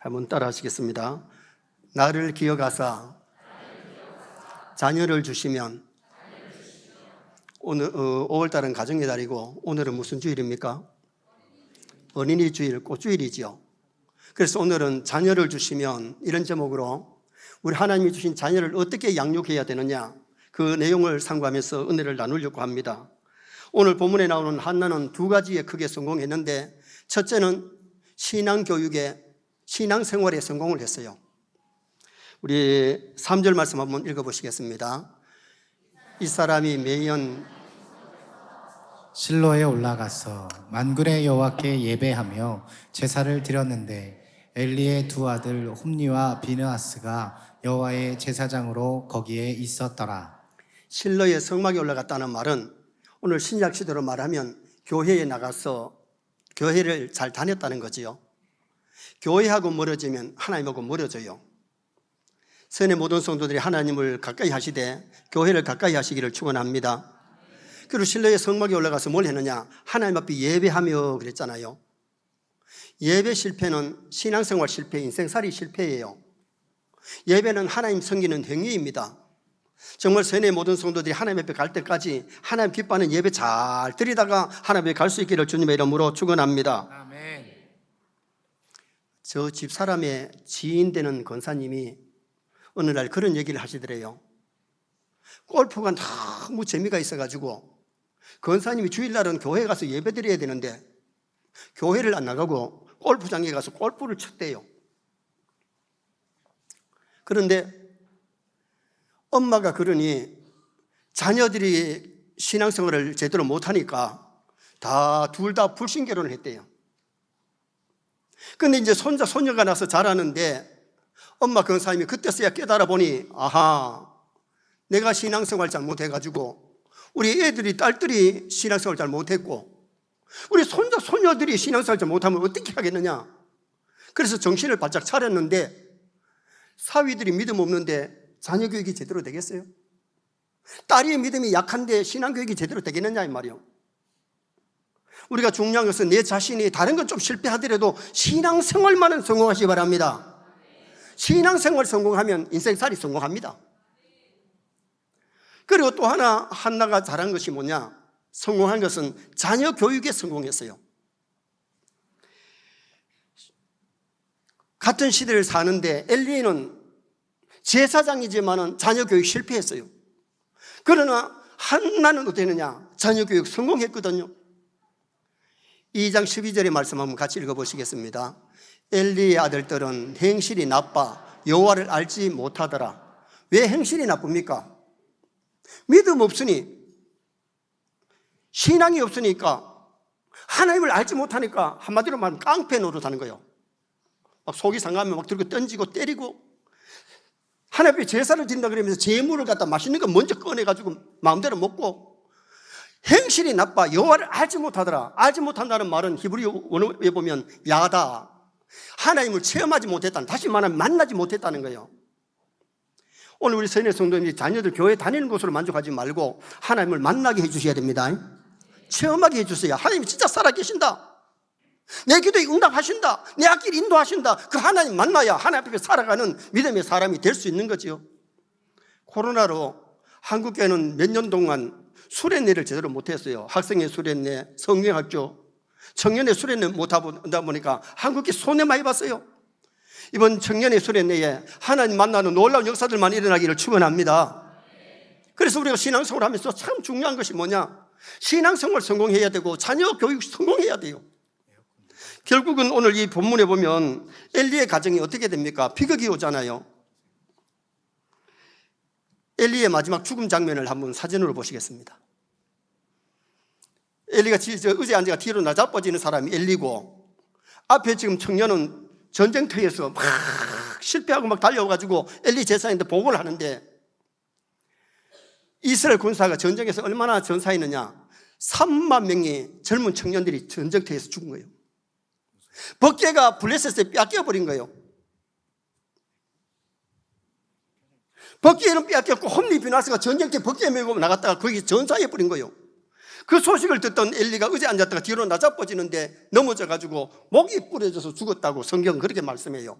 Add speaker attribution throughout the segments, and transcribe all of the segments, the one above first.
Speaker 1: 한번 따라 하시겠습니다. 나를 기억하사 자녀를 주시면. 오늘 5월달은 가정의 달이고 오늘은 무슨 주일입니까? 어린이 주일, 꽃주일이지요. 그래서 오늘은 자녀를 주시면 이런 제목으로 우리 하나님이 주신 자녀를 어떻게 양육해야 되느냐, 그 내용을 상고하면서 은혜를 나누려고 합니다. 오늘 본문에 나오는 한나는 두 가지에 크게 성공했는데, 첫째는 신앙교육에, 신앙생활에 성공을 했어요. 우리 3절 말씀 한번 읽어보시겠습니다. 이 사람이 매년
Speaker 2: 실로에 올라가서 만군의 여호와께 예배하며 제사를 드렸는데 엘리의 두 아들 홈니와 비느하스가 여호와의 제사장으로 거기에 있었더라.
Speaker 1: 실로의 성막에 올라갔다는 말은 오늘 신약 시대로 말하면 교회에 나가서 교회를 잘 다녔다는 거지요. 교회하고 멀어지면 하나님하고 멀어져요. 선의 모든 성도들이 하나님을 가까이 하시되 교회를 가까이 하시기를 축원합니다. 그리고 실로의 성막에 올라가서 뭘 했느냐? 하나님 앞에 예배하며 그랬잖아요. 예배 실패는 신앙생활 실패, 인생살이 실패예요. 예배는 하나님 섬기는 행위입니다. 정말 선의 모든 성도들이 하나님 앞에 갈 때까지 하나님 기뻐하는 예배 잘 드리다가 하나님 앞에 갈 수 있기를 주님의 이름으로 축원합니다.
Speaker 2: 아멘.
Speaker 1: 저 집사람의 지인 되는 권사님이 어느 날 그런 얘기를 하시더래요. 골프가 너무 재미가 있어가지고 권사님이 주일날은 교회에 가서 예배 드려야 되는데 교회를 안 나가고 골프장에 가서 골프를 쳤대요. 그런데 엄마가 그러니 자녀들이 신앙생활을 제대로 못하니까 둘 다 불신결혼을 했대요. 근데 이제 손자, 손녀가 나서 자라는데 엄마 권사님이 그때서야 깨달아 보니, 아하, 내가 신앙생활 잘못해가지고 우리 애들이, 딸들이 신앙생활 잘 못했고 우리 손자, 손녀들이 신앙생활 잘 못하면 어떻게 하겠느냐. 그래서 정신을 바짝 차렸는데 사위들이 믿음 없는데 자녀 교육이 제대로 되겠어요? 딸이 믿음이 약한데 신앙 교육이 제대로 되겠느냐 이 말이요. 우리가 중요한 것은 내 자신이 다른 건 좀 실패하더라도 신앙생활만은 성공하시기 바랍니다. 신앙생활 성공하면 인생살이 성공합니다. 그리고 또 하나 한나가 잘한 것이 뭐냐? 성공한 것은 자녀 교육에 성공했어요. 같은 시대를 사는데 엘리는 제사장이지만 자녀 교육 실패했어요. 그러나 한나는 어땠느냐? 자녀 교육 성공했거든요. 2장 12절의 말씀 한번 같이 읽어보시겠습니다. 엘리의 아들들은 행실이 나빠 여호와를 알지 못하더라. 왜 행실이 나쁩니까? 믿음 없으니, 신앙이 없으니까, 하나님을 알지 못하니까 한마디로 말하면 깡패 노릇하는 거예요. 막 속이 상하면 막 들고 던지고 때리고, 하나님 앞에 제사를 드린다 그러면서 제물을 갖다 맛있는 거 먼저 꺼내가지고 마음대로 먹고, 행실이 나빠 여호와를 알지 못하더라. 알지 못한다는 말은 히브리 원어에 보면 야다, 하나님을 체험하지 못했다는, 다시 말하면 만나지 못했다는 거예요. 오늘 우리 선의 성도님이 자녀들 교회 다니는 것으로 만족하지 말고 하나님을 만나게 해주셔야 됩니다. 체험하게 해주세요. 하나님이 진짜 살아계신다, 내 기도에 응답하신다, 내 앞길 인도하신다. 그 하나님 만나야 하나님 앞에 살아가는 믿음의 사람이 될 수 있는 거지요. 코로나로 한국교회는 몇 년 동안 수련회를 제대로 못했어요. 학생의 수련회, 성경학교, 청년의 수련회 못하다 보니까 한국이 손해 많이 봤어요. 이번 청년의 수련회에 하나님 만나는 놀라운 역사들만 일어나기를 축원합니다. 그래서 우리가 신앙생활 하면서 참 중요한 것이 뭐냐? 신앙생활 성공해야 되고 자녀 교육 성공해야 돼요. 결국은 오늘 이 본문에 보면 엘리의 가정이 어떻게 됩니까? 비극이 오잖아요. 엘리의 마지막 죽음 장면을 한번 사진으로 보시겠습니다. 엘리가 의자에 앉아가 뒤로 나자빠지는 사람이 엘리고, 앞에 지금 청년은 전쟁터에서 막 실패하고 막 달려와가지고 엘리 제사장한테 보고를 하는데, 이스라엘 군사가 전쟁에서 얼마나 전사했느냐? 3만 명의 젊은 청년들이 전쟁터에서 죽은 거예요. 벗개가 블레셋에 뺏겨버린 거예요. 벗개는 뺏겼고 홈리 비나스가 전쟁터에 벗개 메고 나갔다가 거기 전사해버린 거예요. 그 소식을 듣던 엘리가 의자에 앉았다가 뒤로 나자빠지는데 넘어져가지고 목이 부러져서 죽었다고 성경은 그렇게 말씀해요.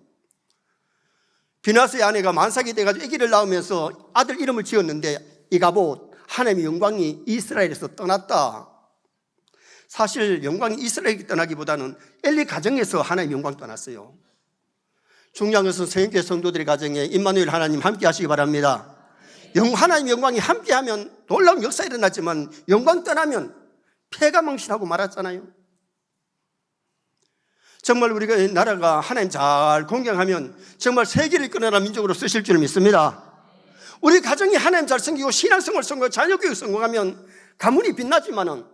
Speaker 1: 비나스의 아내가 만삭이 돼가지고 아기를 낳으면서 아들 이름을 지었는데 이가봇, 하나님의 영광이 이스라엘에서 떠났다. 사실 영광이 이스라엘에 떠나기보다는 엘리 가정에서 하나님의 영광이 떠났어요. 중요한 것은 세인교회 성도들의 가정에 임마누엘 하나님 함께 하시기 바랍니다. 하나님의 영광이 함께하면 놀라운 역사가 일어났지만 영광 떠나면 폐가 망신하고 말았잖아요. 정말 우리가 나라가 하나님 잘 공경하면 정말 세계를 이끌어내는 민족으로 쓰실 줄 믿습니다. 우리 가정이 하나님 잘 섬기고 신앙생활 성공하고 자녀교육 성공하면 가문이 빛나지만은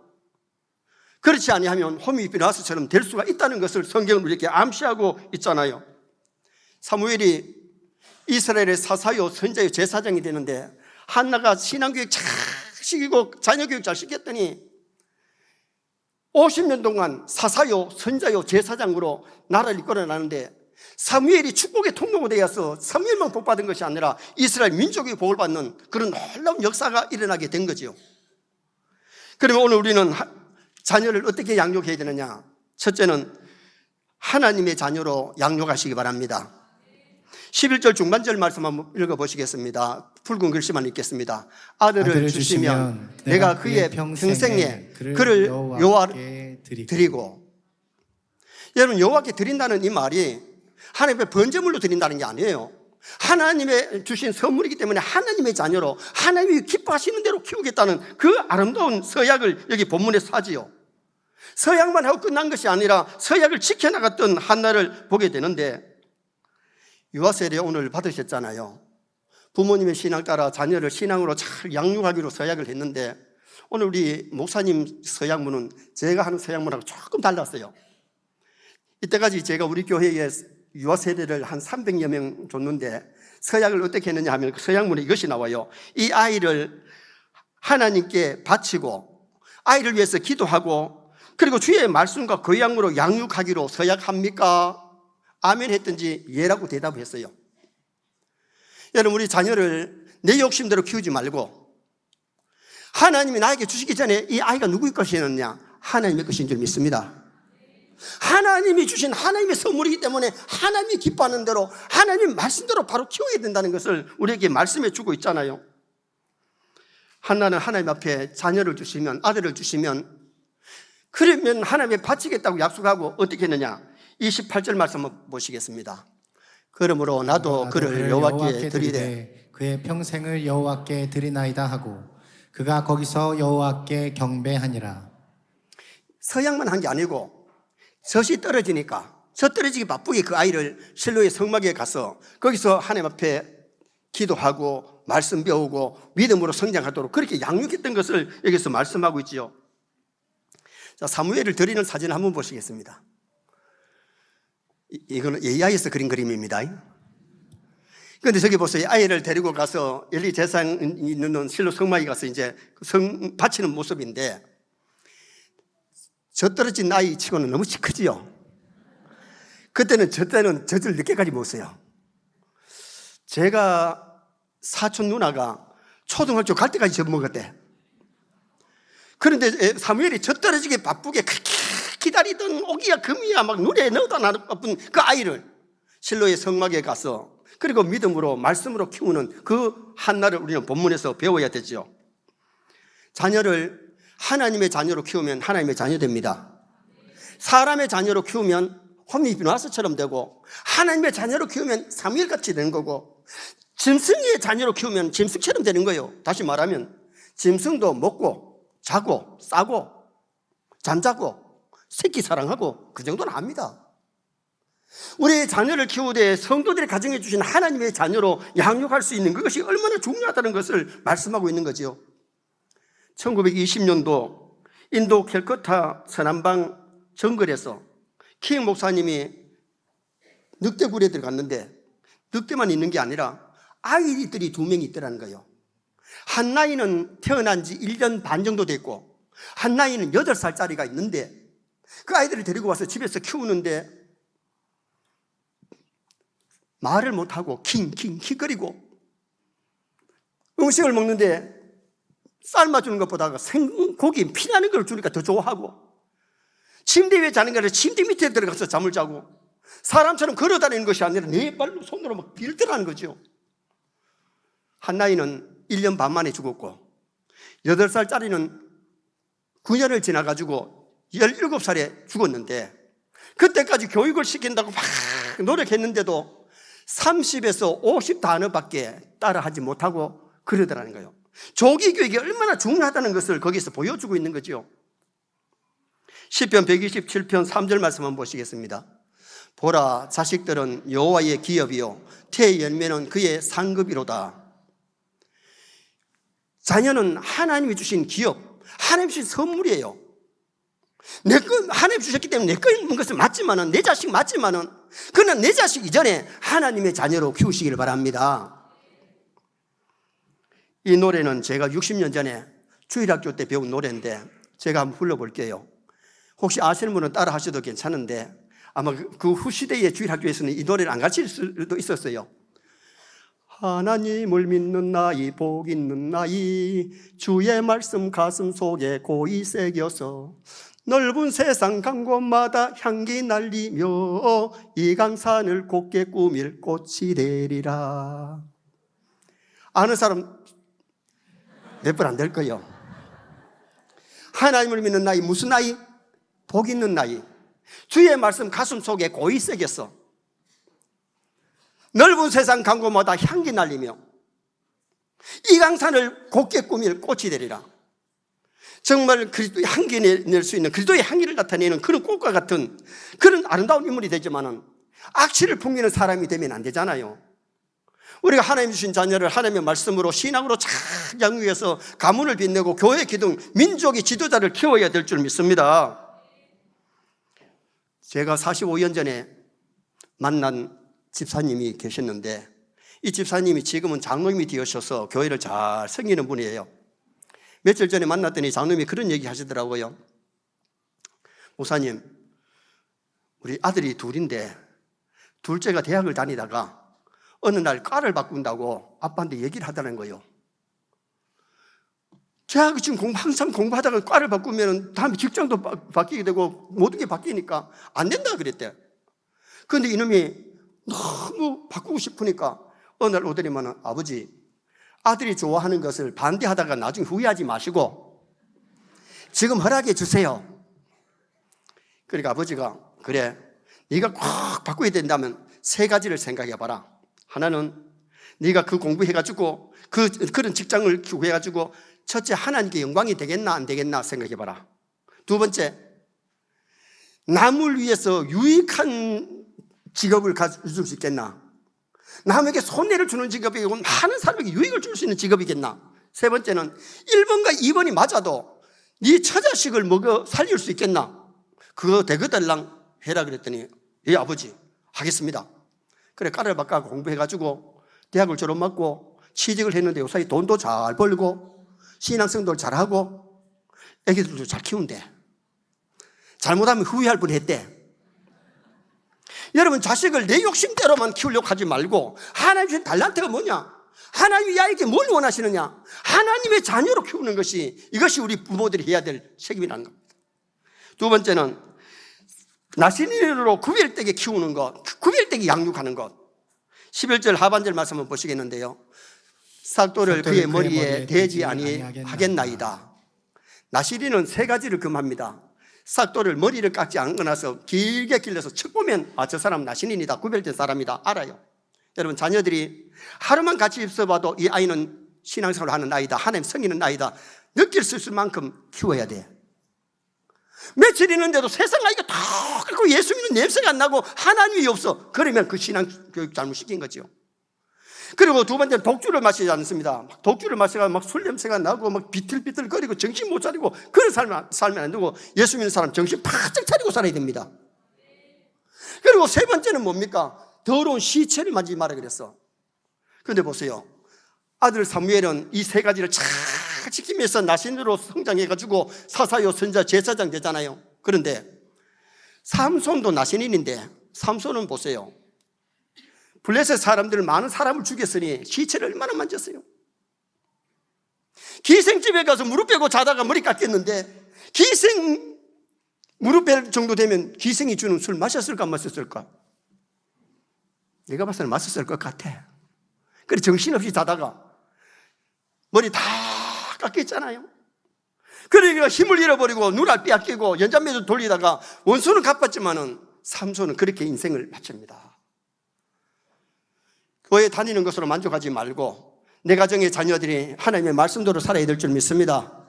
Speaker 1: 그렇지 아니하면 홈이 비나스처럼 될 수가 있다는 것을 성경은 우리에게 암시하고 있잖아요. 사무엘이 이스라엘의 사사요 선자요 제사장이 되는데 한나가 신앙교육 잘 시키고 자녀교육 잘 시켰더니 50년 동안 사사요 선자요 제사장으로 나라를 이끌어나는데 사무엘이 축복의 통로가 되어서 사무엘만 복받은 것이 아니라 이스라엘 민족이 복을 받는 그런 놀라운 역사가 일어나게 된 거죠. 그러면 오늘 우리는 자녀를 어떻게 양육해야 되느냐? 첫째는 하나님의 자녀로 양육하시기 바랍니다. 11절 중반절 말씀 한번 읽어보시겠습니다. 붉은 글씨만 읽겠습니다. 아들을 주시면 내가 그의 평생에 그를 여호와께 드리고. 여러분, 여호와께 드린다는 이 말이 하나님의 번제물로 드린다는 게 아니에요. 하나님의 주신 선물이기 때문에 하나님의 자녀로 하나님이 기뻐하시는 대로 키우겠다는 그 아름다운 서약을 여기 본문에서 하지요. 서약만 하고 끝난 것이 아니라 서약을 지켜나갔던 한나를 보게 되는데, 유아세례 오늘 받으셨잖아요. 부모님의 신앙 따라 자녀를 신앙으로 잘 양육하기로 서약을 했는데, 오늘 우리 목사님 서약문은 제가 하는 서약문하고 조금 달랐어요. 이때까지 제가 우리 교회에 유아세례를 한 300여 명 줬는데 서약을 어떻게 했느냐 하면 그 서약문에 이것이 나와요. 이 아이를 하나님께 바치고 아이를 위해서 기도하고 그리고 주의 말씀과 거양으로 양육하기로 서약합니까? 아멘 했든지 예라고 대답했어요. 여러분, 우리 자녀를 내 욕심대로 키우지 말고 하나님이 나에게 주시기 전에 이 아이가 누구의 것이었느냐? 하나님의 것인 줄 믿습니다. 하나님이 주신 하나님의 선물이기 때문에 하나님이 기뻐하는 대로 하나님 말씀대로 바로 키워야 된다는 것을 우리에게 말씀해 주고 있잖아요. 한나는 하나님 앞에 자녀를 주시면, 아들을 주시면 그러면 하나님에 바치겠다고 약속하고 어떻게 했느냐? 28절 말씀 한번 보시겠습니다. 그러므로 나도 그를 여호와께 드리되
Speaker 2: 그의 평생을 여호와께 드리나이다 하고 그가 거기서 여호와께 경배하니라.
Speaker 1: 서약만 한 게 아니고 젖이 떨어지니까 젖 떨어지기 바쁘게 그 아이를 실로의 성막에 가서 거기서 하나님 앞에 기도하고 말씀 배우고 믿음으로 성장하도록 그렇게 양육했던 것을 여기서 말씀하고 있지요. 자, 사무엘을 드리는 사진 한번 보시겠습니다. 이거는 AI에서 그린 그림입니다. 그런데 저기 보세요. 아이를 데리고 가서 엘리 제사장 있는 실로 성막에 가서 이제 성 바치는 모습인데, 젖 떨어진 아이 치고는 너무 크지요. 그때는 젖을 늦게까지 먹었어요. 제가 사촌 누나가 초등학교 갈 때까지 젖 먹었대. 그런데 사무엘이 젖 떨어지게 바쁘게 그렇게 기다리던 오기야 금이야 막 눈에 넣어도 나는 바쁜 그 아이를 실로의 성막에 가서 그리고 믿음으로 말씀으로 키우는 그 한나를 우리는 본문에서 배워야 되죠. 자녀를 하나님의 자녀로 키우면 하나님의 자녀 됩니다. 사람의 자녀로 키우면 홈이 비나스처럼 되고, 하나님의 자녀로 키우면 사무엘같이 되는 거고, 짐승의 자녀로 키우면 짐승처럼 되는 거예요. 다시 말하면 짐승도 먹고 자고 싸고 잠자고 새끼 사랑하고 그 정도는 압니다. 우리 자녀를 키우되 성도들이 가정해 주신 하나님의 자녀로 양육할 수 있는 그것이 얼마나 중요하다는 것을 말씀하고 있는 거지요. 1920년도 인도 캘커타 서남방 정글에서 킹 목사님이 늑대굴에 들어갔는데 늑대만 있는 게 아니라 아이들이 2명이 있더라는 거예요. 한 나이는 태어난 지 1년 반 정도 됐고 한 나이는 8살짜리가 있는데 그 아이들을 데리고 와서 집에서 키우는데 말을 못하고 킹거리고 음식을 먹는데 삶아주는 것보다 고기 피나는 걸 주니까 더 좋아하고 침대 위에 자는 게 아니라 침대 밑에 들어가서 잠을 자고 사람처럼 걸어다니는 것이 아니라 네 발로 손으로 막 빌더라는 거죠. 한나이는 1년 반 만에 죽었고 8살짜리는 9년을 지나가지고 17살에 죽었는데 그때까지 교육을 시킨다고 막 노력했는데도 30에서 50 단어밖에 따라하지 못하고 그러더라는 거예요. 조기 교육이 얼마나 중요하다는 것을 거기서 보여주고 있는 거죠. 시편 127편 3절 말씀 한번 보시겠습니다. 보라, 자식들은 여호와의 기업이요 태의 열매는 그의 상급이로다. 자녀는 하나님이 주신 기업, 하나님이 주신 선물이에요. 내 거 하나님 주셨기 때문에 내 거 있는 것은 맞지만은, 내 자식 맞지만은, 그러나 내 자식 이전에 하나님의 자녀로 키우시기를 바랍니다. 이 노래는 제가 60년 전에 주일학교 때 배운 노래인데 제가 한번 불러볼게요. 혹시 아시는 분은 따라 하셔도 괜찮은데 아마 그 후시대의 주일학교에서는 이 노래를 안 가르칠 수도 있었어요. 하나님을 믿는 나이, 복 있는 나이, 주의 말씀 가슴 속에 고이 새겨서 넓은 세상 간 곳마다 향기 날리며 이 강산을 곱게 꾸밀 꽃이 되리라. 아는 사람 몇 번 안 될 거예요. 하나님을 믿는 나이, 무슨 나이? 복 있는 나이. 주의 말씀 가슴 속에 고이 새겼어. 넓은 세상 간 곳마다 향기 날리며 이 강산을 곱게 꾸밀 꽃이 되리라. 정말 그리스도의 향기 낼 수 있는, 그리스도의 향기를 나타내는 그런 꽃과 같은 그런 아름다운 인물이 되지만은 악취를 풍기는 사람이 되면 안 되잖아요. 우리가 하나님 주신 자녀를 하나님의 말씀으로 신앙으로 잘 양육해서 가문을 빛내고 교회 기둥, 민족의 지도자를 키워야 될 줄 믿습니다. 제가 45년 전에 만난 집사님이 계셨는데 이 집사님이 지금은 장로님이 되셔서 교회를 잘 섬기는 분이에요. 며칠 전에 만났더니 장로님이 그런 얘기 하시더라고요. 목사님, 우리 아들이 둘인데 둘째가 대학을 다니다가 어느 날 과를 바꾼다고 아빠한테 얘기를 하더라는 거예요. 대학을 지금 항상 공부하다가 과를 바꾸면 다음에 직장도 바뀌게 되고 모든 게 바뀌니까 안 된다 그랬대. 그런데 이놈이 너무 바꾸고 싶으니까 어느 날 오더니만 아버지, 아들이 좋아하는 것을 반대하다가 나중에 후회하지 마시고 지금 허락해 주세요. 그러니까 아버지가 그래, 네가 꼭 바꾸게 된다면 3가지를 생각해 봐라. 하나는 네가 그 공부해가지고 그런 직장을 구해가지고 첫째 하나님께 영광이 되겠나 안 되겠나 생각해 봐라. 2번째, 남을 위해서 유익한 직업을 가질 수 있겠나? 남에게 손해를 주는 직업이고 많은 사람에게 유익을 줄 수 있는 직업이겠나? 3번째는 1번과 2번이 맞아도 네 처자식을 먹어 살릴 수 있겠나? 그거 대거달랑 해라 그랬더니 예 아버지 하겠습니다. 그래 과를 바꿔 공부해가지고 대학을 졸업하고 취직을 했는데 요사이 돈도 잘 벌고 신앙생활도 잘하고 애기들도 잘 키운대. 잘못하면 후회할 뻔했대. 여러분, 자식을 내 욕심대로만 키우려고 하지 말고 하나님 주신 달란트가 뭐냐? 하나님이 아이에게 뭘 원하시느냐? 하나님의 자녀로 키우는 것이, 이것이 우리 부모들이 해야 될 책임이라는 겁니다. 2번째는 나신인으로 구별되게 키우는 것, 구별되게 양육하는 것. 11절 하반절 말씀 한번 보시겠는데요. 삭도를 그의 머리에 대지 아니하겠나이다. 나시린은 3가지를 금합니다. 삭도를 머리를 깎지 않고나서 길게 길러서 척 보면 저 사람 나신인이다, 구별된 사람이다 알아요. 여러분, 자녀들이 하루만 같이 있어봐도 이 아이는 신앙생활을 하는 아이다, 하나님 섬기는 아이다 느낄 수 있을 만큼 키워야 돼. 며칠 있는데도 세상 아이가 다 그리고 예수 믿는 냄새가 안 나고 하나님이 없어, 그러면 그 신앙교육 잘못시킨 거죠. 그리고 2번째는 독주를 마시지 않습니다. 독주를 마시다가 막 술 냄새가 나고 막 비틀비틀거리고 정신 못 차리고 그런 살면 안 되고 예수 믿는 사람 정신 바짝 차리고 살아야 됩니다. 그리고 3번째는 뭡니까? 더러운 시체를 만지지 마라 그랬어. 그런데 보세요, 아들 사무엘은 이 3가지를 잘 지키면서 나신으로 성장해가지고 사사요 선자 제사장 되잖아요. 그런데 삼손도 나신인인데 삼손은 보세요, 블레셋 사람들 많은 사람을 죽였으니 시체를 얼마나 만졌어요. 기생집에 가서 무릎 빼고 자다가 머리 깎였는데 기생 무릎 뺄 정도 되면 기생이 주는 술 마셨을까 안 마셨을까? 내가 봤을 때는 맞섰을 것 같아. 그래 정신없이 자다가 머리 다 깎였잖아요. 그러니까 힘을 잃어버리고 눈알 빼앗기고 연장매도 돌리다가 원수는 갚았지만은 삼손은 그렇게 인생을 마칩니다. 교회 다니는 것으로 만족하지 말고 내 가정의 자녀들이 하나님의 말씀대로 살아야 될 줄 믿습니다.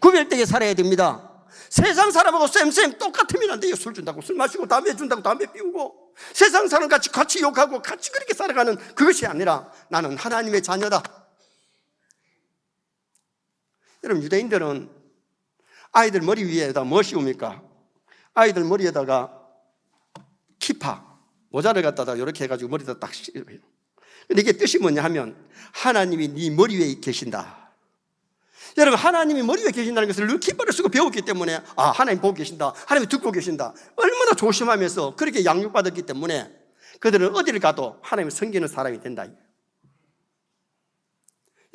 Speaker 1: 구별되게 살아야 됩니다. 세상 사람하고 쌤 똑같으면 안 돼요. 술 준다고 술 마시고 담배 준다고 담배 피우고 세상 사람 같이 욕하고 같이 그렇게 살아가는 그것이 아니라 나는 하나님의 자녀다. 여러분, 유대인들은 아이들 머리 위에다 뭐 씌웁니까? 아이들 머리에다가 키파, 모자를 갖다가 이렇게 해가지고 머리에다 딱 씌워요. 근데 이게 뜻이 뭐냐 하면 하나님이 네 머리 위에 계신다. 여러분, 하나님이 머리 위에 계신다는 것을 늘 키파를 쓰고 배웠기 때문에 하나님 보고 계신다, 하나님 듣고 계신다, 얼마나 조심하면서 그렇게 양육받았기 때문에 그들은 어디를 가도 하나님을 섬기는 사람이 된다.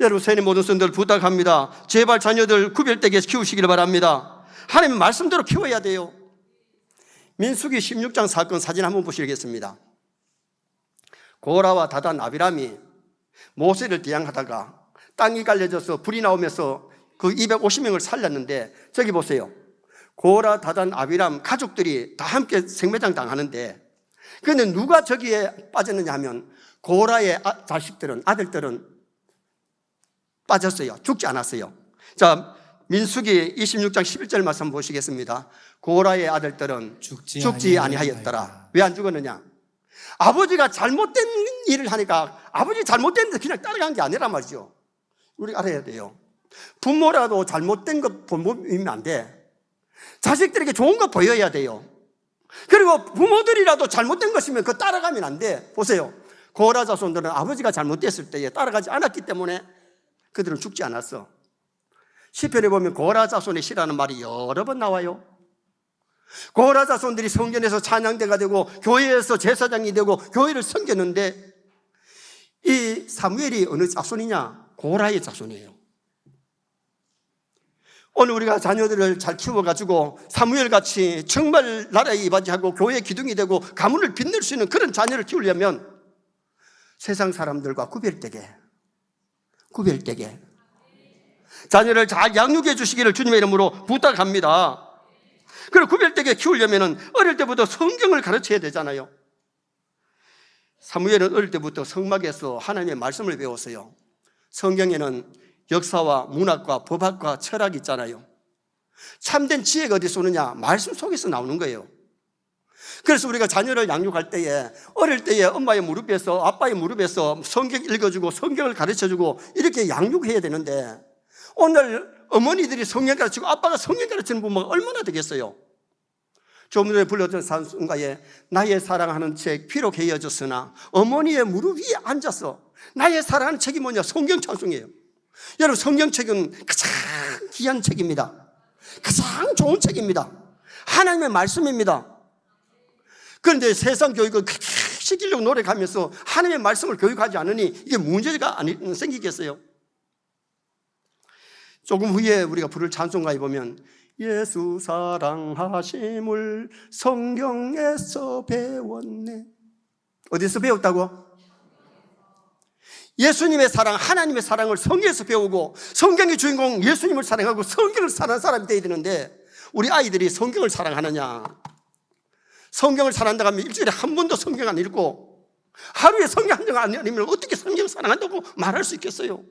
Speaker 1: 여러분, 세뇌 모든 성도들 부탁합니다. 제발 자녀들 구별되게 키우시길 바랍니다. 하나님의 말씀대로 키워야 돼요. 민수기 16장 사건 사진 한번 보시겠습니다. 고라와 다단 아비람이 모세를 대항하다가 땅이 갈려져서 불이 나오면서 그 250명을 살렸는데, 저기 보세요. 고라, 다단, 아비람 가족들이 다 함께 생매장 당하는데, 그런데 누가 저기에 빠졌느냐 하면 고라의 자식들은, 아들들은 빠졌어요. 죽지 않았어요. 자, 민수기 26장 11절 말씀 보시겠습니다. 고라의 아들들은 죽지 아니하였더라. 왜 안 죽었느냐? 아버지가 잘못된 일을 하니까, 아버지 잘못됐는데 그냥 따라간 게 아니란 말이죠. 우리가 알아야 돼요. 부모라도 잘못된 것 보이면 안 돼. 자식들에게 좋은 거 보여야 돼요. 그리고 부모들이라도 잘못된 것이면 그거 따라가면 안 돼. 보세요. 고라 자손들은 아버지가 잘못됐을 때에 따라가지 않았기 때문에 그들은 죽지 않았어. 시편에 보면 고라 자손의 시라는 말이 여러 번 나와요. 고라 자손들이 성전에서 찬양대가 되고 교회에서 제사장이 되고 교회를 섬겼는데, 이 사무엘이 어느 자손이냐? 고라의 자손이에요. 오늘 우리가 자녀들을 잘 키워가지고 사무엘같이 정말 나라에 이바지하고 교회의 기둥이 되고 가문을 빛낼 수 있는 그런 자녀를 키우려면 세상 사람들과 구별되게 자녀를 잘 양육해 주시기를 주님의 이름으로 부탁합니다. 그리고 구별되게 키우려면 어릴 때부터 성경을 가르쳐야 되잖아요. 사무엘은 어릴 때부터 성막에서 하나님의 말씀을 배웠어요. 성경에는 역사와 문학과 법학과 철학이 있잖아요. 참된 지혜가 어디서 오느냐? 말씀 속에서 나오는 거예요. 그래서 우리가 자녀를 양육할 때에 어릴 때에 엄마의 무릎에서 아빠의 무릎에서 성경 읽어주고 성경을 가르쳐주고 이렇게 양육해야 되는데, 오늘 어머니들이 성경 가르치고 아빠가 성경 가르치는 부모가 얼마나 되겠어요? 조금 전에 불렀던 찬송가에 나의 사랑하는 책 피로 개어졌으나 어머니의 무릎 위에 앉아서, 나의 사랑하는 책이 뭐냐? 성경 찬송이에요. 여러분, 성경책은 가장 귀한 책입니다. 가장 좋은 책입니다. 하나님의 말씀입니다. 그런데 세상 교육을 그렇게 시키려고 노력하면서 하나님의 말씀을 교육하지 않으니 이게 문제가 생기겠어요? 조금 후에 우리가 부를 찬송가에 보면 예수 사랑하심을 성경에서 배웠네. 어디서 배웠다고? 예수님의 사랑, 하나님의 사랑을 성경에서 배우고 성경의 주인공 예수님을 사랑하고 성경을 사랑하는 사람이 되어야 되는데, 우리 아이들이 성경을 사랑하느냐? 성경을 사랑한다고 하면 일주일에 한 번도 성경 안 읽고 하루에 성경 한 장 안 읽으면 어떻게 성경을 사랑한다고 말할 수 있겠어요?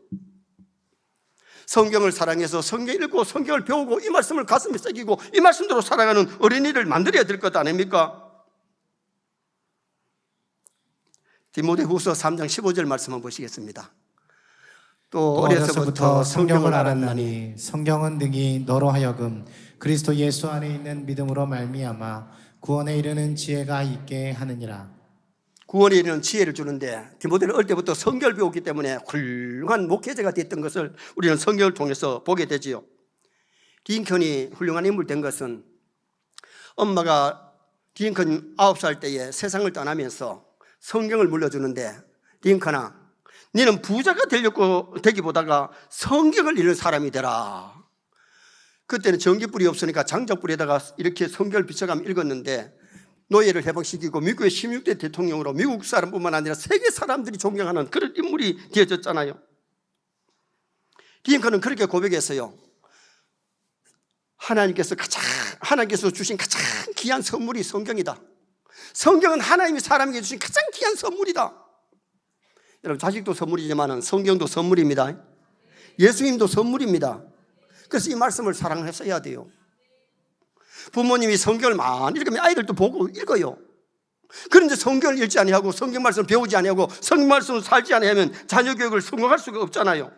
Speaker 1: 성경을 사랑해서 성경 읽고 성경을 배우고 이 말씀을 가슴에 새기고 이 말씀대로 살아가는 어린이를 만들어야 될 것 아닙니까? 디모데후서 3장 15절 말씀 한번 보시겠습니다. 또 어려서부터 성경을 알았나니
Speaker 2: 성경은 능히 너로 하여금 그리스도 예수 안에 있는 믿음으로 말미암아 구원에 이르는 지혜가 있게 하느니라.
Speaker 1: 구원에 이르는 지혜를 주는데, 디모데는 어릴 때부터 성경을 배웠기 때문에 훌륭한 목회자가 됐던 것을 우리는 성경을 통해서 보게 되지요. 링컨이 훌륭한 인물 된 것은 엄마가 링컨 9살 때에 세상을 떠나면서 성경을 물려주는데, 링컨아, 너는 부자가 되려고 되기보다가 성경을 읽는 사람이 되라. 그때는 전기불이 없으니까 장작불에다가 이렇게 성경을 비춰가며 읽었는데, 노예를 해방시키고 미국의 16대 대통령으로 미국 사람뿐만 아니라 세계 사람들이 존경하는 그런 인물이 되어졌잖아요. 링컨은 그렇게 고백했어요. 하나님께서 주신 가장 귀한 선물이 성경이다. 성경은 하나님이 사람에게 주신 가장 귀한 선물이다. 여러분, 자식도 선물이지만 성경도 선물입니다. 예수님도 선물입니다. 그래서 이 말씀을 사랑해서 해야 돼요. 부모님이 성경을 많이 읽으면 아이들도 보고 읽어요. 그런데 성경을 읽지 아니하고 성경 말씀을 배우지 아니하고 성경 말씀을 살지 아니하면 자녀 교육을 성공할 수가 없잖아요.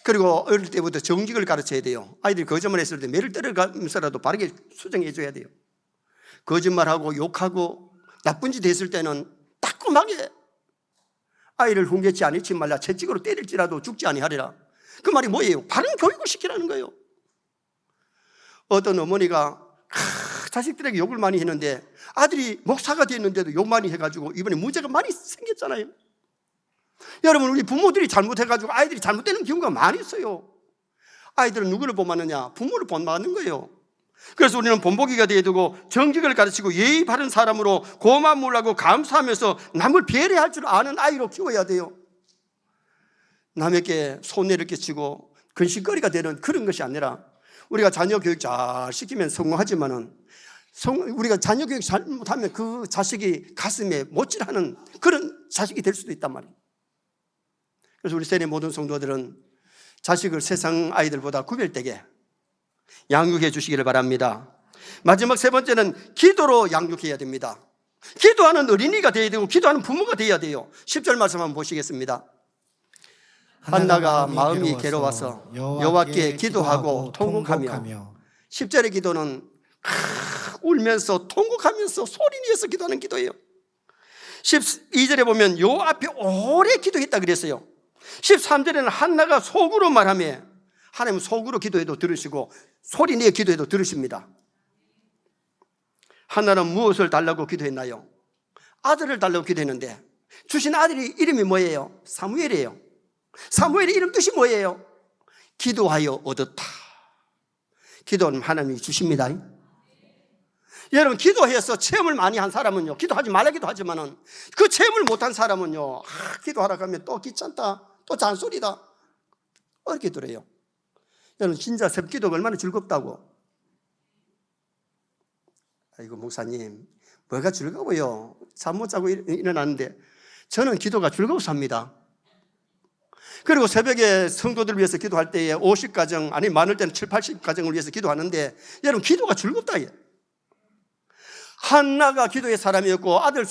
Speaker 1: 그리고 어릴 때부터 정직을 가르쳐야 돼요. 아이들이 거짓말 했을 때 매를 때려가면서라도 바르게 수정해 줘야 돼요. 거짓말하고 욕하고 나쁜 짓 했을 때는 따끔하게 아이를 훈계치 아니치 말라 채찍으로 때릴지라도 죽지 아니하리라. 그 말이 뭐예요? 바른 교육을 시키라는 거예요. 어떤 어머니가 자식들에게 욕을 많이 했는데 아들이 목사가 됐는데도 욕 많이 해가지고 이번에 문제가 많이 생겼잖아요. 여러분, 우리 부모들이 잘못해가지고 아이들이 잘못되는 경우가 많이 있어요. 아이들은 누구를 본받느냐? 부모를 본받는 거예요. 그래서 우리는 본보기가 되어야 되고 정직을 가르치고 예의 바른 사람으로 고마움을 하고 감사하면서 남을 배려할 줄 아는 아이로 키워야 돼요. 남에게 손해를 끼치고 근심거리가 되는 그런 것이 아니라 우리가 자녀 교육 잘 시키면 성공하지만은 우리가 자녀 교육 잘못하면 그 자식이 가슴에 못질하는 그런 자식이 될 수도 있단 말이에요. 그래서 우리 세례 모든 성도들은 자식을 세상 아이들보다 구별되게 양육해 주시기를 바랍니다. 마지막 세 번째는 기도로 양육해야 됩니다. 기도하는 어린이가 되어야 되고 기도하는 부모가 되어야 돼요. 10절 말씀 한번 보시겠습니다. 한나가 마음이 괴로워서 여호와께 기도하고 통곡하며 10절의 기도는 울면서 통곡하면서 소리 내서 기도하는 기도예요. 12절에 보면 요 앞에 오래 기도했다 그랬어요. 13절에는 한나가 속으로 말하며 하나님은 속으로 기도해도 들으시고 소리 내어 기도해도 들으십니다. 한나는 무엇을 달라고 기도했나요? 아들을 달라고 기도했는데 주신 아들이 이름이 뭐예요? 사무엘이에요. 사무엘의 이름 뜻이 뭐예요? 기도하여 얻었다. 기도는 하나님이 주십니다. 여러분, 기도해서 체험을 많이 한 사람은요, 기도하지 말라기도 하지만은 그 체험을 못한 사람은요, 기도하라고 하면 또 귀찮다, 또 잔소리다, 어렵게 들어요. 여러분, 진짜 새벽기도가 얼마나 즐겁다고. 아이고 목사님, 뭐가 즐거워요? 잠 못 자고 일어났는데 저는 기도가 즐거워서 합니다. 그리고 새벽에 성도들을 위해서 기도할 때에 50가정, 아니 많을 때는 7, 80가정을 위해서 기도하는데 여러분, 기도가 즐겁다. 한나가 기도의 사람이었고 아들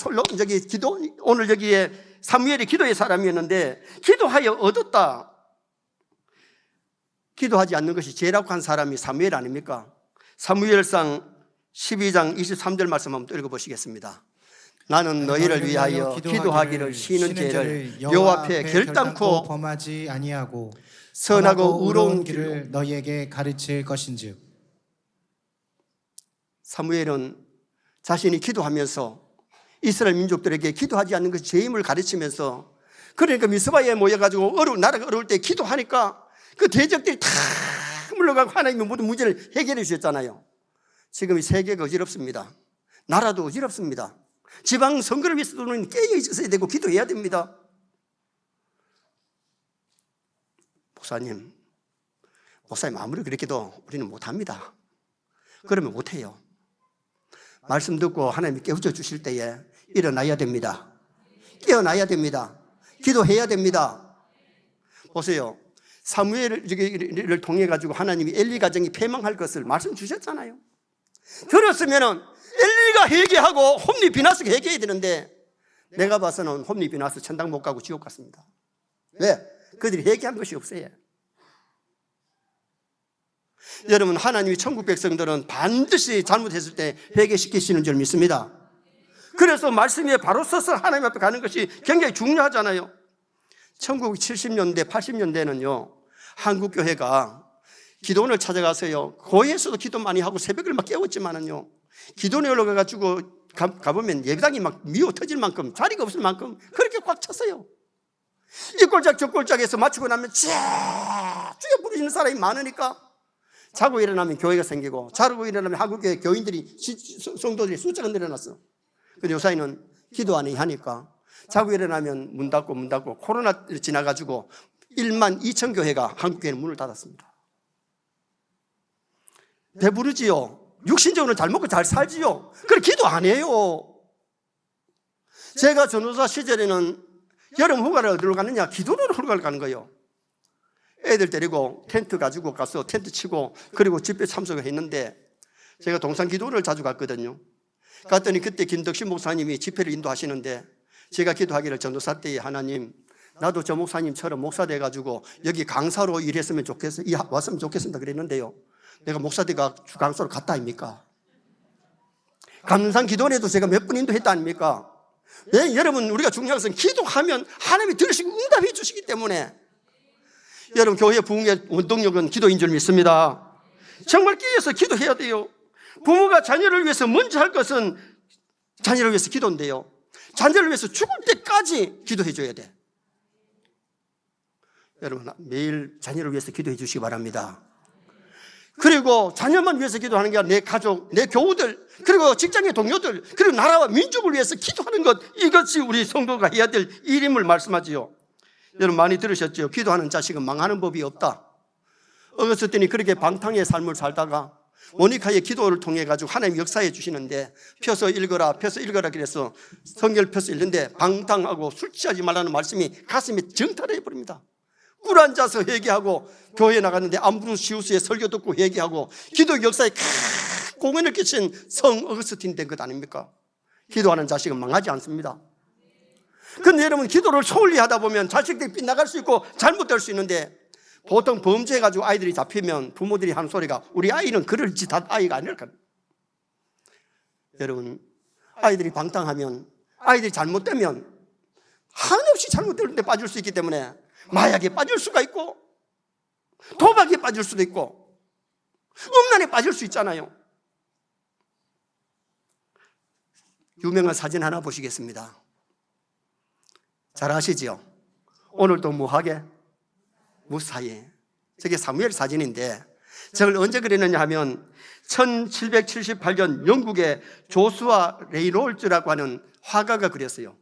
Speaker 1: 오늘 여기에 사무엘이 기도의 사람이었는데 기도하여 얻었다. 기도하지 않는 것이 죄라고 한 사람이 사무엘 아닙니까? 사무엘상 12장 23절 말씀 한번 읽어보시겠습니다. 나는 너희를 위하여 기도하기를 쉬는 죄를 여호와 앞에 결단코
Speaker 2: 범하지 아니하고
Speaker 1: 선하고 의로운 길을
Speaker 2: 너희에게 가르칠 것인즉.
Speaker 1: 사무엘은 자신이 기도하면서 이스라엘 민족들에게 기도하지 않는 것이 죄임을 가르치면서, 그러니까 미스바에 모여가지고 나라가 어려울 때 기도하니까 그 대적들이 다 물러가고 하나님이 모든 문제를 해결해 주셨잖아요. 지금 이 세계가 어지럽습니다. 나라도 어지럽습니다. 지방 선거를 위해서는 깨어 있어야 되고 기도해야 됩니다. 목사님 아무리 그렇게도 우리는 못합니다. 그러면 못해요. 말씀 듣고 하나님이 깨우쳐 주실 때에 일어나야 됩니다. 깨어나야 됩니다. 기도해야 됩니다. 보세요, 사무엘을 통해 가지고 하나님이 엘리 가정이 패망할 것을 말씀 주셨잖아요. 들었으면은 엘리가 회개하고 홈리 비나스가 회개해야 되는데 내가 봐서는 홈리 비나스 천당 못 가고 지옥 갔습니다. 왜? 그들이 회개한 것이 없어요. 여러분, 하나님이 천국 백성들은 반드시 잘못했을 때 회개시키시는 줄 믿습니다. 그래서 말씀에 바로 서서 하나님 앞에 가는 것이 굉장히 중요하잖아요. 1970년대 80년대는요 한국교회가 기도원을 찾아가서요, 고에서도 기도 많이 하고 새벽을 막 깨웠지만은요, 기도원에 올라가가지고 가보면 예배당이 막 미어 터질 만큼, 자리가 없을 만큼 그렇게 꽉 찼어요. 이 꼴짝 저 꼴짝에서 마치고 나면 주여 부르시는 사람이 많으니까 자고 일어나면 교회가 생기고, 자고 일어나면 한국교회 교인들이, 성도들이 숫자가 늘어났어. 근데 요사이는 기도 안 하니까 자고 일어나면 문 닫고 코로나 지나가지고 1만 2천 교회가 한국교회는 문을 닫았습니다. 배부르지요. 육신적으로 잘 먹고 잘 살지요. 그래 기도 안 해요. 제가 전도사 시절에는 여름 휴가를 어디로 가느냐? 기도로 휴가를 가는 거예요. 애들 데리고 텐트 가지고 가서 텐트 치고, 그리고 집회 참석을 했는데, 제가 동산 기도를 자주 갔거든요. 갔더니 그때 김덕신 목사님이 집회를 인도하시는데, 제가 기도하기를 전도사 때에 하나님, 나도 저 목사님처럼 목사 돼가지고 여기 강사로 일했으면 좋겠어요. 왔으면 좋겠습니다. 그랬는데요. 내가 목사 돼가 주 강사로 갔다 아닙니까? 감산 기도원에도 제가 몇 번 인도했다 아닙니까? 네, 여러분, 우리가 중요한 것은 기도하면 하나님이 들으시고 응답해 주시기 때문에, 여러분, 교회 부흥의 원동력은 기도인 줄 믿습니다. 정말 끼어서 기도해야 돼요. 부모가 자녀를 위해서 먼저 할 것은 자녀를 위해서 기도인데요, 자녀를 위해서 죽을 때까지 기도해 줘야 돼. 여러분, 매일 자녀를 위해서 기도해 주시기 바랍니다. 그리고 자녀만 위해서 기도하는 게 아니라 내 가족, 내 교우들, 그리고 직장의 동료들, 그리고 나라와 민족을 위해서 기도하는 것, 이것이 우리 성도가 해야 될 일임을 말씀하지요. 여러분 많이 들으셨죠? 기도하는 자식은 망하는 법이 없다. 어거스틴이 그렇게 방탕의 삶을 살다가 모니카의 기도를 통해 가지고 하나님 역사해 주시는데, 펴서 읽어라 그래서 성경을 펴서 읽는데 방탕하고 술 취하지 말라는 말씀이 가슴에 정탈해 버립니다. 꿀 앉아서 회개하고 교회에 나갔는데 암브루시우스의 설교 듣고 회개하고 기도 역사에 큰 공헌을 끼친 성 어거스틴 된 것 아닙니까? 기도하는 자식은 망하지 않습니다. 그런데 여러분, 기도를 소홀히 하다 보면 자식들이 빗나갈 수 있고 잘못될 수 있는데, 보통 범죄해가지고 아이들이 잡히면 부모들이 하는 소리가 우리 아이는 그럴 짓한 아이가 아닐까. 여러분, 아이들이 방탕하면, 아이들이 잘못되면 한없이 잘못되는 데 빠질 수 있기 때문에 마약에 빠질 수가 있고, 도박에 빠질 수도 있고, 음란에 빠질 수 있잖아요. 유명한 사진 하나 보시겠습니다. 잘 아시지요? 오늘도 무하게 무사히. 저게 사무엘 사진인데, 저걸 언제 그렸느냐 하면 1778년 영국의 조수아 레이놀즈라고 하는 화가가 그렸어요.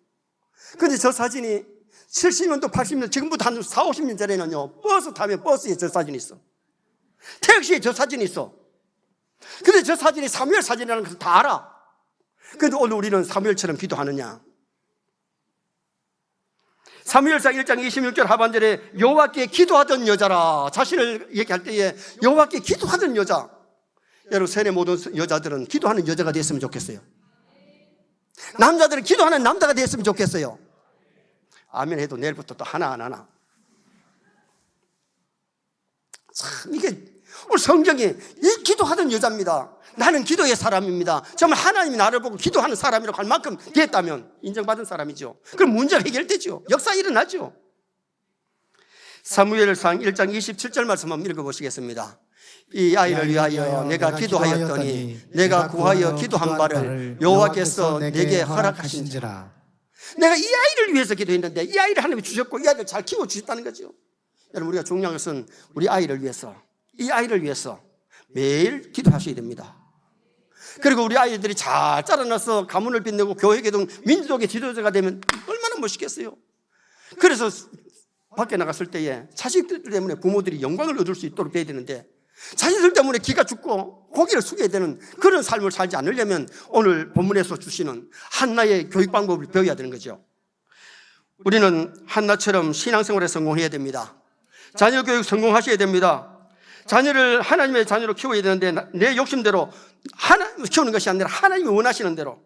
Speaker 1: 그런데 저 사진이 70년도 80년, 지금부터 한 4, 50년 전에는요, 버스 타면 버스에 저 사진이 있어, 택시에 저 사진이 있어. 근데 저 사진이 사무엘 사진이라는 것을 다 알아. 그런데 오늘 우리는 사무엘처럼 기도하느냐? 사무엘상 1장 26절 하반절에 여호와께 기도하던 여자라, 자신을 얘기할 때에 여호와께 기도하던 여자. 여러분, 세례 모든 여자들은 기도하는 여자가 됐으면 좋겠어요. 남자들은 기도하는 남자가 됐으면 좋겠어요. 아멘 해도 내일부터 또 하나 안 하나. 참, 이게 오늘 성경이 이 기도하던 여자입니다. 나는 기도의 사람입니다. 정말 하나님이 나를 보고 기도하는 사람이라고 할 만큼 됐다면 인정받은 사람이죠. 그럼 문제가 해결되죠. 역사 일어나죠. 사무엘상 1장 27절 말씀 한번 읽어보시겠습니다. 이 아이를 위하여 내가 기도하였더니 내가 구하여 기도한 바를 여호와께서 내게 허락하신지라. 내가 이 아이를 위해서 기도했는데 이 아이를 하나님이 주셨고 이 아이를 잘 키워주셨다는 거죠. 여러분, 우리가 중요한 것은 우리 아이를 위해서, 이 아이를 위해서 매일 기도하셔야 됩니다. 그리고 우리 아이들이 잘 자라나서 가문을 빛내고 교회계동 민족의 지도자가 되면 얼마나 멋있겠어요. 그래서 밖에 나갔을 때에 자식들 때문에 부모들이 영광을 얻을 수 있도록 돼야 되는데, 자식들 때문에 기가 죽고 고개를 숙여야 되는 그런 삶을 살지 않으려면 오늘 본문에서 주시는 한나의 교육 방법을 배워야 되는 거죠. 우리는 한나처럼 신앙생활에 성공해야 됩니다. 자녀 교육 성공하셔야 됩니다. 자녀를 하나님의 자녀로 키워야 되는데 내 욕심대로 하나님을 키우는 것이 아니라 하나님이 원하시는 대로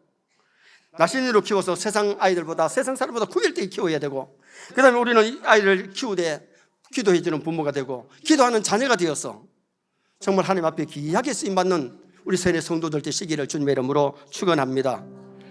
Speaker 1: 나신으로 키워서 세상 아이들보다, 세상 사람보다 구별되게 키워야 되고, 그 다음에 우리는 이 아이를 키우되 기도해 주는 부모가 되고 기도하는 자녀가 되어서 정말 하나님 앞에 귀하게 쓰임받는 우리 세례 성도들 되시기를 주님의 이름으로 축원합니다.